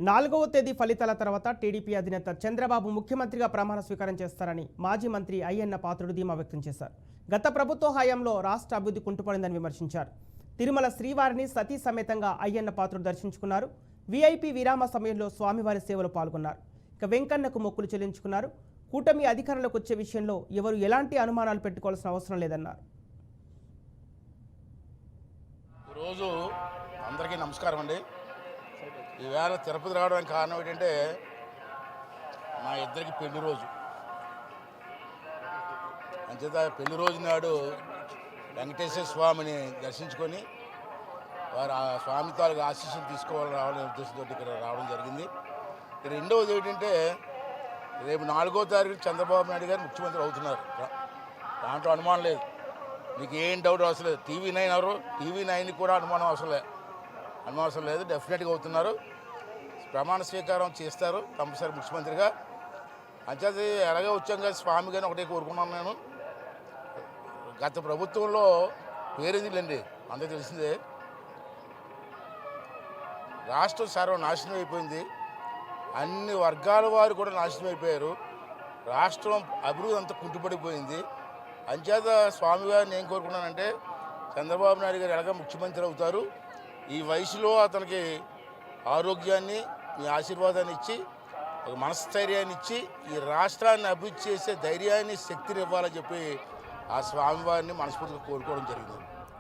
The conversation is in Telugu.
4వ తేదీ ఫలితాల తర్వాత టీడీపీ అధినేత చంద్రబాబు ముఖ్యమంత్రిగా ప్రమాణ స్వీకారం చేస్తారని మాజీ మంత్రి అయ్యన్న పాత్రుడు ధీమా వ్యక్తం చేశారు. గత ప్రభుత్వ హయాంలో రాష్ట్ర అభివృద్ధి కుంటుపడిందని విమర్శించారు. తిరుమల శ్రీవారిని సతీ సమేతంగా అయ్యన్న పాత్రుడు దర్శించుకున్నారు. వీఐపీ విరామ సమయంలో స్వామివారి సేవలో పాల్గొన్నారు. ఇక వెంకన్నకు మొక్కులు చెల్లించుకున్నారు. కూటమి అధికారంలోకి వచ్చే విషయంలో ఎవరు ఎలాంటి అనుమానాలు పెట్టుకోవాల్సిన అవసరం లేదన్నారు. ఈరోజు అందరికీ నమస్కారం అండి. ఈవేళ తిరుపతి రావడానికి కారణం ఏంటంటే మా ఇద్దరికి పెళ్లి రోజు. అంచేత పెళ్లి రోజు నాడు వెంకటేశ్వర స్వామిని దర్శించుకొని వారు ఆ స్వామి తాలూకు ఆశీస్సులు తీసుకోవాలని రావాలనే ఉద్దేశంతో ఇక్కడ రావడం జరిగింది. రెండవది ఏంటంటే రేపు 4వ తారీఖు చంద్రబాబు నాయుడు గారు ముఖ్యమంత్రి అవుతున్నారు. దాంట్లో అనుమానం లేదు. మీకు ఏం డౌట్ అవసరం లేదు. టీవీ9 కూడా అనుమానం అవసరం లేదు. డెఫినెట్గా అవుతున్నారు. ప్రమాణ స్వీకారం చేస్తారు కంపల్సరీ ముఖ్యమంత్రిగా. అంచేది ఎలాగే వచ్చాం కదా స్వామి గారిని ఒకటే కోరుకున్నాను నేను. గత ప్రభుత్వంలో పేరుందిలేండి, అందరికీ తెలిసిందే. రాష్ట్రం సర్వనాశనం అయిపోయింది. అన్ని వర్గాల వారు కూడా నాశనం అయిపోయారు. రాష్ట్రం అభివృద్ధి అంతా కుంటుపడిపోయింది. అంచేత స్వామి గారిని ఏం కోరుకున్నానంటే చంద్రబాబు నాయుడు గారు ఎలాగ ముఖ్యమంత్రి అవుతారు, ఈ వయసులో అతనికి ఆరోగ్యాన్ని మీ ఆశీర్వాదాన్ని ఇచ్చి ఒక మనస్థైర్యాన్ని ఇచ్చి ఈ రాష్ట్రాన్ని అభివృద్ధి చేసే ధైర్యాన్ని శక్తిని ఇవ్వాలని చెప్పి ఆ స్వామివారిని మనస్ఫూర్తిగా కోరుకోవడం జరిగింది.